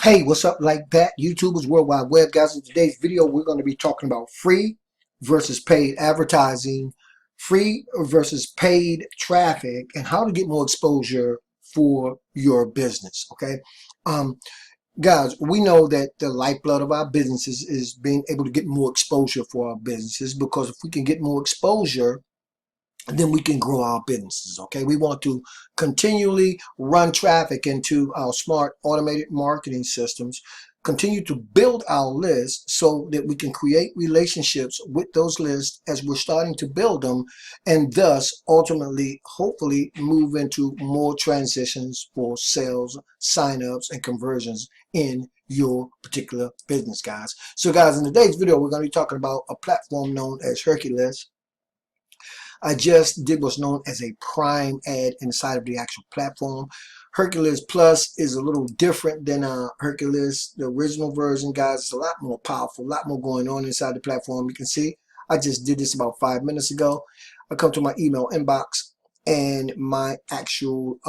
Hey, what's up like that? YouTubers, World Wide Web, guys. In today's video, we're going to be talking about free versus paid advertising, free versus paid traffic, and how to get more exposure for your business. Okay. Um, Guys, we know that the lifeblood of our businesses is being able to get more exposure for our businesses, because if we can get more exposure, then we can grow our businesses. Okay, we want to continually run traffic into our smart automated marketing systems, continue to build our list so that we can create relationships with those lists as we're starting to build them, and thus ultimately hopefully move into more transitions for sales, signups, and conversions in your particular business, guys. So guys, in today's video, we're going to be talking about a platform known as Herculist. I just did what's known as a prime ad inside of the actual platform. Herculist Plus is a little different than Herculist, the original version, guys. It's a lot more powerful, a lot more going on inside the platform. You can see I just did this about 5 minutes ago. I come to my email inbox, and my actual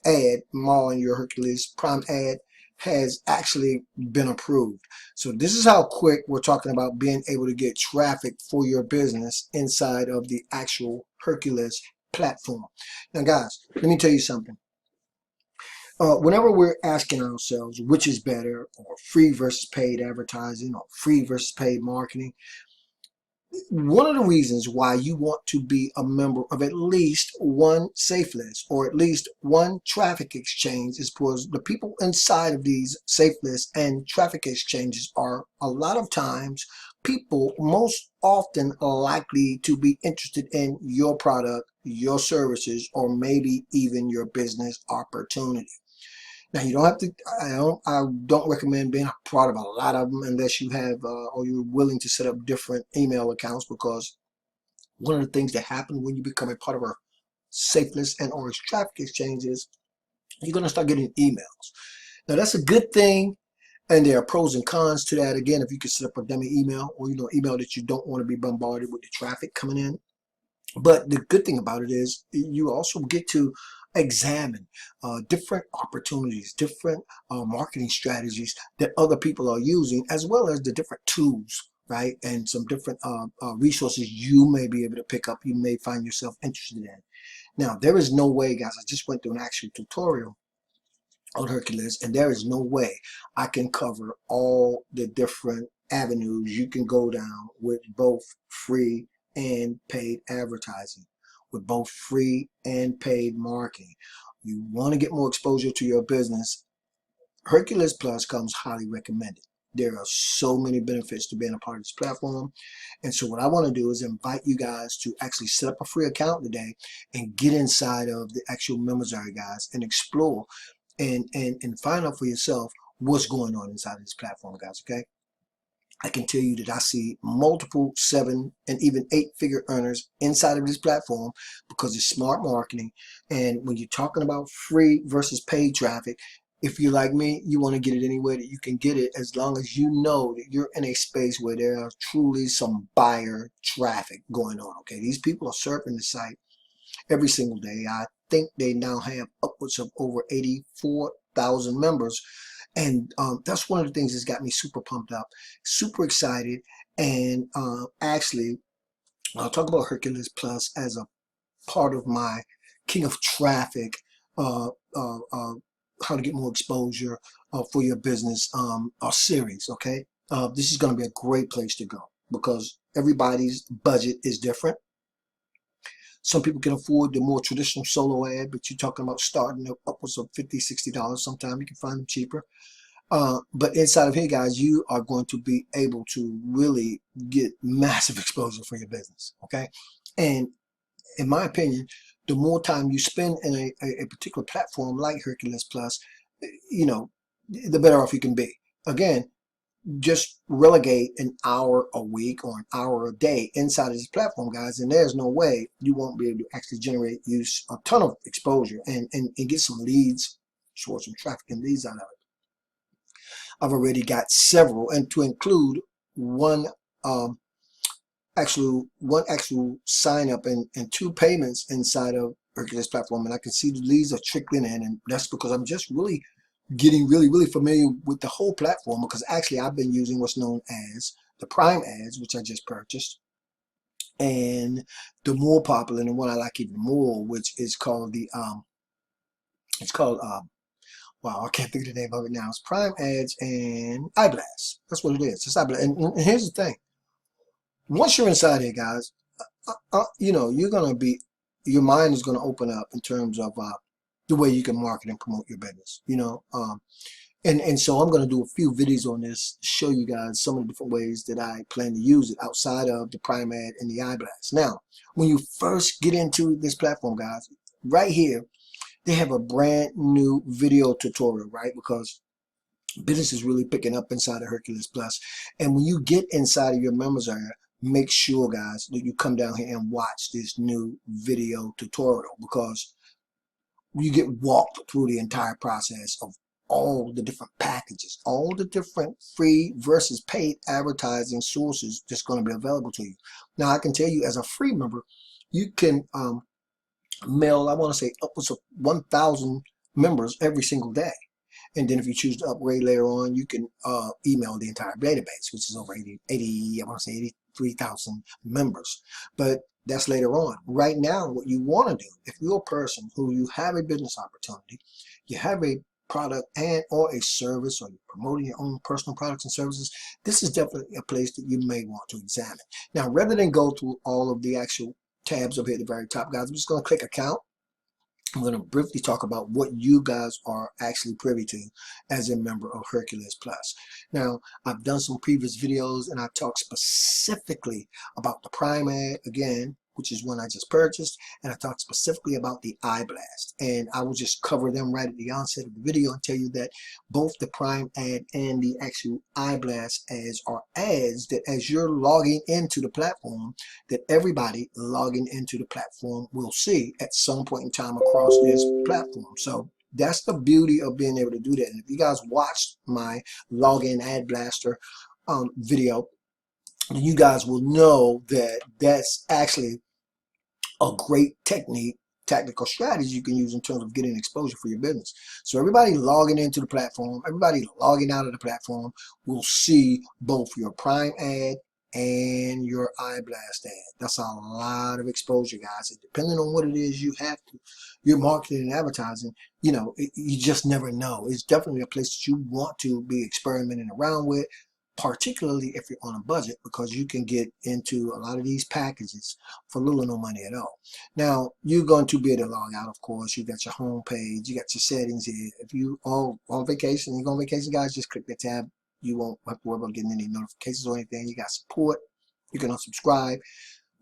ad, Marlon Your Hercules Prime ad, has actually been approved. So this is how quick we're talking about being able to get traffic for your business inside of the actual Hercules platform. Now guys, let me tell you something. Whenever we're asking ourselves which is better, or free versus paid advertising, or free versus paid marketing, one of the reasons why you want to be a member of at least one safe list or at least one traffic exchange is because the people inside of these safe lists and traffic exchanges are a lot of times people most often likely to be interested in your product, your services, or maybe even your business opportunity. Now you don't have to. I don't recommend being a part of a lot of them unless you have or you're willing to set up different email accounts, because one of the things that happen when you become a part of our safe list and or traffic exchanges, you're going to start getting emails. Now that's a good thing, and there are pros and cons to that. Again, if you can set up a dummy email, or email that you don't want to be bombarded with the traffic coming in. But the good thing about it is you also get to examine different opportunities, different marketing strategies that other people are using, as well as the different tools, right? And some different resources you may be able to pick up, you may find yourself interested in. Now, there is no way, guys, I just went through an actual tutorial on Hercules, and there is no way I can cover all the different avenues you can go down with both free and paid advertising, with both free and paid marketing. You want to get more exposure to your business, Hercules Plus comes highly recommended. There are so many benefits to being a part of this platform. And so what I want to do is invite you guys to actually set up a free account today and get inside of the actual members area, guys, and explore and find out for yourself what's going on inside of this platform, guys. Okay, I can tell you that I see multiple 7 and even 8-figure earners inside of this platform because it's smart marketing. And when you're talking about free versus paid traffic, if you're like me, you want to get it any way that you can get it, as long as you know that you're in a space where there are truly some buyer traffic going on. Okay, these people are surfing the site every single day. I think they now have upwards of over 84,000 members. And that's one of the things that's got me super pumped up, super excited. And actually, I'll talk about Hercules Plus as a part of my King of Traffic, uh, uh, uh, how to get more exposure for your business series. Okay, this is going to be a great place to go because everybody's budget is different. Some people can afford the more traditional solo ad, but you're talking about starting upwards of $50, $60. Sometimes you can find them cheaper. But inside of here, guys, you are going to be able to really get massive exposure for your business. Okay. And in my opinion, the more time you spend in a particular platform like Hercules Plus, the better off you can be. Again, just relegate an hour a week or an hour a day inside of this platform, guys, and there's no way you won't be able to actually generate a ton of exposure and get some leads, source some traffic and leads out of it. I've already got several, and to include one actual sign up and 2 payments inside of Hercules platform, and I can see the leads are trickling in, and that's because I'm just really getting really familiar with the whole platform, because actually I've been using what's known as the Prime ads, which I just purchased, and the more popular and the one I like even more, which is called the it's called wow, I can't think of the name of it now. It's Prime ads and iBlast. That's what it is. It's iBlast. And here's the thing: once you're inside here, guys, you know, you're gonna be, your mind is gonna open up in terms of the way you can market and promote your business. You know, and so I'm gonna do a few videos on this to show you guys some of the different ways that I plan to use it outside of the Prime ad and the iBlast. Now, when you first get into this platform, guys, right here, they have a brand new video tutorial, right? Because business is really picking up inside of Herculist Plus. And when you get inside of your members area, make sure, guys, that you come down here and watch this new video tutorial, because you get walked through the entire process of all the different packages, all the different free versus paid advertising sources that's going to be available to you. Now, I can tell you, as a free member, you can mail, I want to say, upwards of 1,000 members every single day. And then if you choose to upgrade later on, you can email the entire database, which is over 80 I want to say 83,000 members. But that's later on. Right now, what you want to do, if you're a person who you have a business opportunity, you have a product and or a service, or you're promoting your own personal products and services, this is definitely a place that you may want to examine. Now, rather than go through all of the actual tabs up here at the very top, guys, I'm just going to click account. I'm going to briefly talk about what you guys are actually privy to as a member of Herculist Plus. Now, I've done some previous videos and I talked specifically about the Prime ad, again, which is one I just purchased, and I talked specifically about the iBlast. And I will just cover them right at the onset of the video and tell you that both the Prime ad and the actual iBlast ads are ads that, as you're logging into the platform, that everybody logging into the platform will see at some point in time across this platform. So that's the beauty of being able to do that. And if you guys watched my login ad blaster video, you guys will know that that's actually a great tactical strategy you can use in terms of getting exposure for your business. So everybody logging into the platform, everybody logging out of the platform will see both your Prime ad and your iBlast ad. That's a lot of exposure, guys. And depending on what it is you have to, your marketing and advertising, you know, you just never know. It's definitely a place that you want to be experimenting around with, particularly if you're on a budget, because you can get into a lot of these packages for little or no money at all. Now, you're going to be able to log out, of course. You got your home page, you got your settings here. If you are on vacation, you go on vacation, guys, just click the tab. You won't have to worry about getting any notifications or anything. You got support. You can unsubscribe.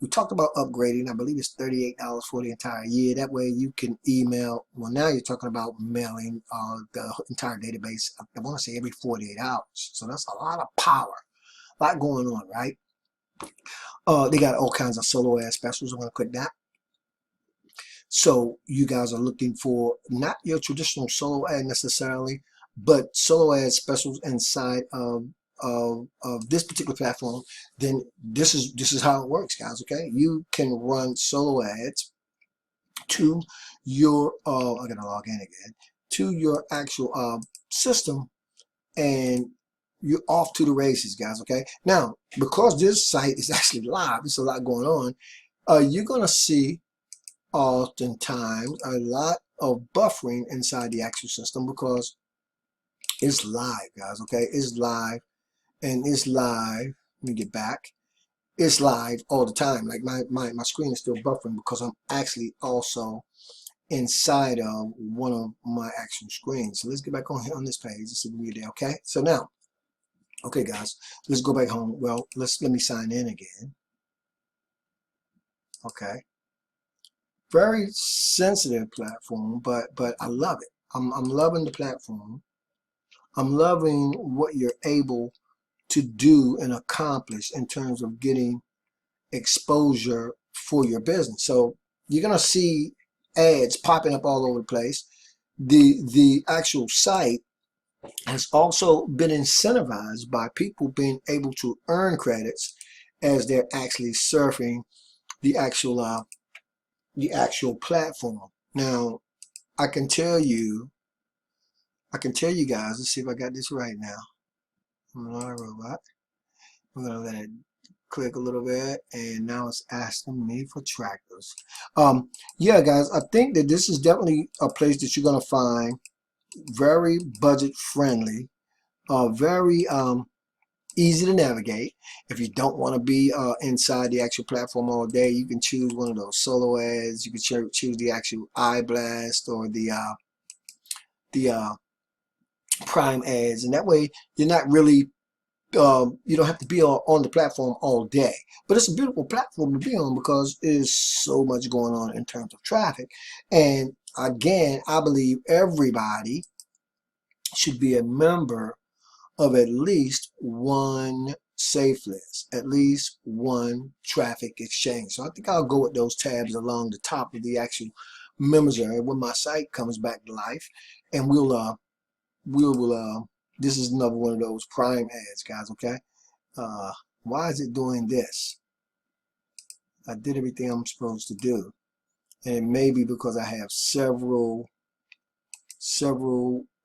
We talked about upgrading. I believe it's $38 for the entire year. That way you can email. Well, now you're talking about mailing the entire database, I want to say every 48 hours. So that's a lot of power, a lot going on, right? They got all kinds of solo ad specials. I'm going to click that. So you guys are looking for not your traditional solo ad necessarily, but solo ad specials inside of this particular platform. Then this is how it works, guys. Okay, you can run solo ads to your I gotta log in again, to your actual system, and you're off to the races, guys. Okay, now because this site is actually live, there's a lot going on. You're gonna see oftentimes a lot of buffering inside the actual system, because it's live, guys. Okay, it's live, and it's live. Let me get back. It's live all the time. Like my screen is still buffering because I'm actually also inside of one of my actual screens. So let's get back on here on this page. This is weird. Okay, so now, okay, guys, let's go back home. Well, let me sign in again. Okay. Very sensitive platform, but I love it. I'm loving the platform. I'm loving what you're able to do and accomplish in terms of getting exposure for your business. So you're gonna see ads popping up all over the place. The actual site has also been incentivized by people being able to earn credits as they're actually surfing the actual platform. Now, I can tell you I can tell you guys, let's see if I got this right now. I'm not a robot. We're gonna let it click a little bit, and now it's asking me for trackers. Yeah, guys, I think that this is definitely a place that you're gonna find very budget friendly, very easy to navigate. If you don't want to be inside the actual platform all day, you can choose one of those solo ads. You can choose the actual eye blast or the prime ads, and that way you're not really you don't have to be on the platform all day. But it's a beautiful platform to be on because there's so much going on in terms of traffic. And again, I believe everybody should be a member of at least one safe list, at least one traffic exchange. So I think I'll go with those tabs along the top of the actual members area when my site comes back to life, and this is another one of those prime ads, guys. Okay, why is it doing this? I did everything I'm supposed to do, and it may be because I have several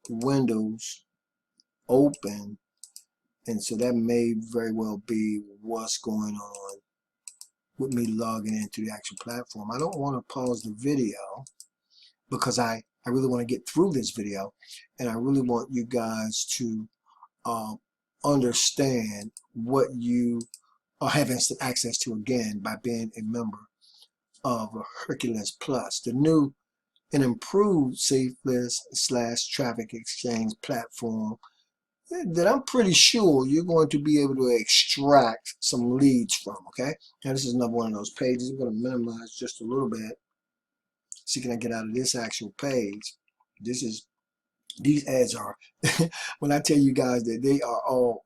windows open. And so that may very well be what's going on with me logging into the actual platform. I don't want to pause the video because I really want to get through this video, and I really want you guys to understand what you are having instant access to again by being a member of Herculist Plus, the new and improved safe list / traffic exchange platform that I'm pretty sure you're going to be able to extract some leads from, okay? Now this is another one of those pages. I'm going to minimize just a little bit. See, can I get out of this actual page? These ads are, when I tell you guys that they are all,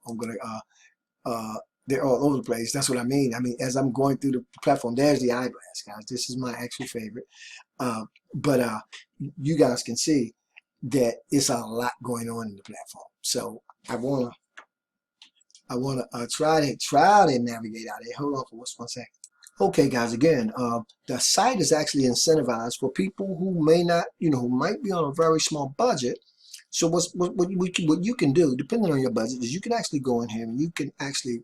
they're all over the place. That's what I mean. I mean, as I'm going through the platform, there's the eyeglass, guys. This is my actual favorite. But you guys can see that it's a lot going on in the platform. So I wanna try to navigate out of it. Hold on for just 1 second. Okay, guys. Again, the site is actually incentivized for people who may not, who might be on a very small budget. So what you can do, depending on your budget, is you can actually go in here and you can actually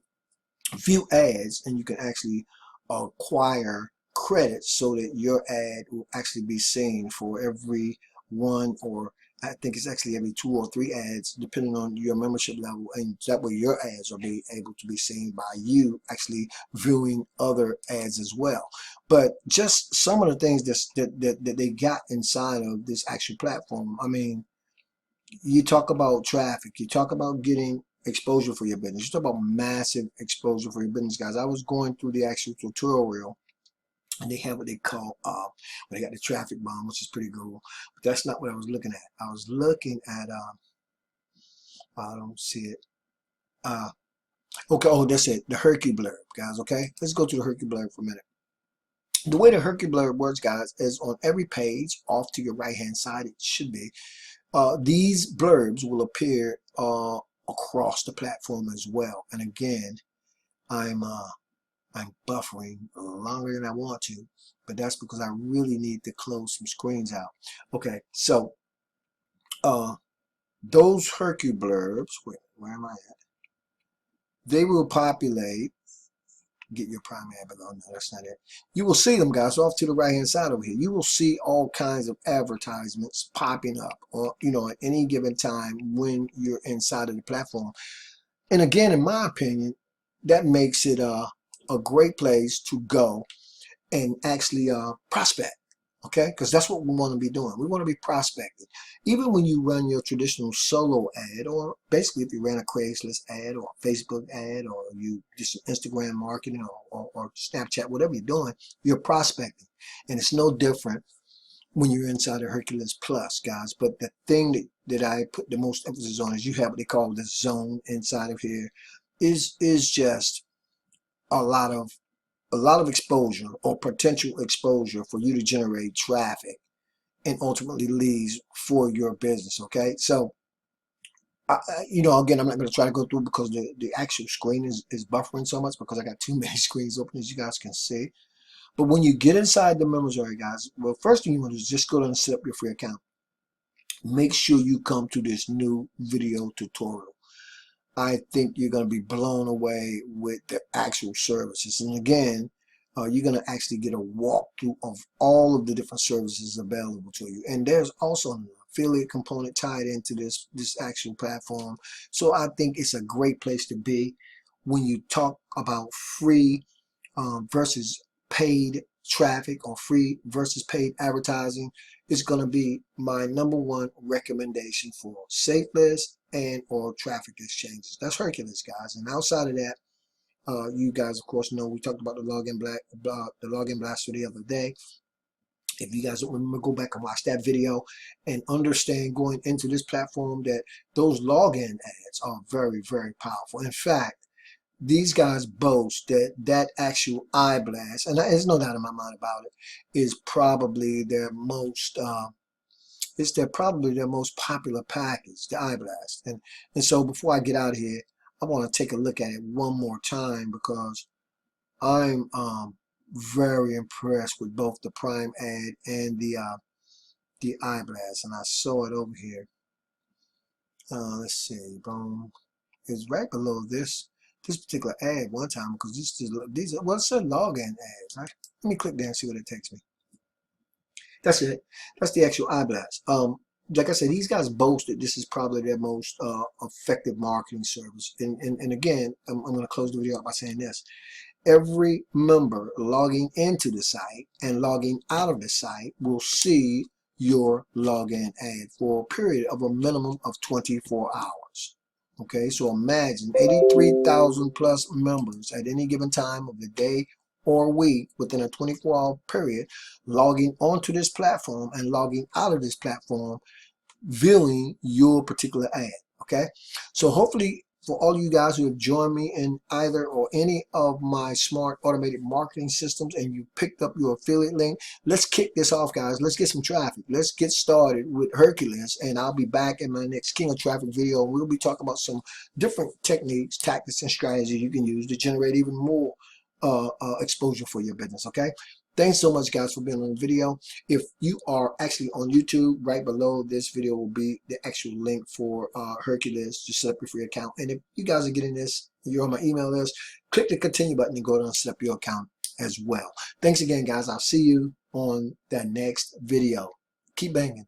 view ads, and you can actually acquire credits so that your ad will actually be seen for every one, or I think it's actually every 2 or 3 ads, depending on your membership level, and that way your ads are able to be seen by you actually viewing other ads as well. But just some of the things that they got inside of this actual platform. I mean, you talk about traffic, you talk about getting exposure for your business, you talk about massive exposure for your business, guys. I was going through the actual tutorial, and they have what they call they got the traffic bomb, which is pretty cool, but that's not what I was looking at. I was looking at I don't see it. Okay, oh, that's it, the Herculist blurb, guys. Okay, let's go to the Herculist blurb for a minute. The way the Herculist blurb works, guys, is on every page off to your right hand side. It should be these blurbs will appear across the platform as well. And again, I'm buffering longer than I want to, but that's because I really need to close some screens out. Okay, so those Herculist blurbs, where am I at? They will populate. Get your prime ad below. No, that's not it. You will see them, guys, off to the right hand side over here. You will see all kinds of advertisements popping up, or at any given time when you're inside of the platform. And again, in my opinion, that makes it a great place to go and actually prospect. Okay, because that's what we want to be doing. We want to be prospecting. Even when you run your traditional solo ad, or basically if you ran a Craigslist ad or a Facebook ad, or you just Instagram marketing or Snapchat, whatever you're doing, you're prospecting. And it's no different when you're inside of Herculist Plus, guys. But the thing that I put the most emphasis on is you have what they call the zone inside of here is just a lot of exposure or potential exposure for you to generate traffic and ultimately leads for your business. Okay, so again, I'm not going to try to go through because the actual screen is buffering so much because I got too many screens open, as you guys can see. But when you get inside the members area, guys, well, first thing you want to do is just go down and set up your free account. make sure you come to this new video tutorial. I think you're going to be blown away with the actual services. And again, you're going to actually get a walkthrough of all of the different services available to you. And there's also an affiliate component tied into this actual platform. So I think it's a great place to be when you talk about free versus paid traffic, or free versus paid advertising. Is going to be my #1 recommendation for safe list and or traffic exchanges. That's Herculist, guys. And outside of that, you guys, of course, know we talked about the login blaster the other day. If you guys don't remember, go back and watch that video and understand going into this platform that those login ads are very, very powerful. In fact, these guys boast that that actual eye blast, and there's no doubt in my mind about it, is probably their most probably their most popular package, the eye blast. And so before I get out of here, I want to take a look at it one more time, because I'm very impressed with both the Prime ad and the eye blast. And I saw it over here. Let's see, boom. It's right below this particular ad one time, because these are, well, it said login ads, right? Let me click there and see what it takes me. That's it. That's the actual eye blast. Like I said, these guys boast that this is probably their most effective marketing service. And again, I'm going to close the video out by saying this. Every member logging into the site and logging out of the site will see your login ad for a period of a minimum of 24 hours. Okay, so imagine 83,000 plus members at any given time of the day or week within a 24-hour period logging onto this platform and logging out of this platform, viewing your particular ad. Okay, so hopefully for all you guys who have joined me in either or any of my smart automated marketing systems and you picked up your affiliate link, let's kick this off, guys. Let's get some traffic. Let's get started with Hercules, and I'll be back in my next King of Traffic video. We'll be talking about some different techniques, tactics, and strategies you can use to generate even more exposure for your business. Okay, thanks so much, guys, for being on the video. If you are actually on YouTube, right below this video will be the actual link for Hercules to set up your free account. And if you guys are getting this, you're on my email list, click the continue button and go down and set up your account as well. Thanks again, guys. I'll see you on the next video. Keep banging.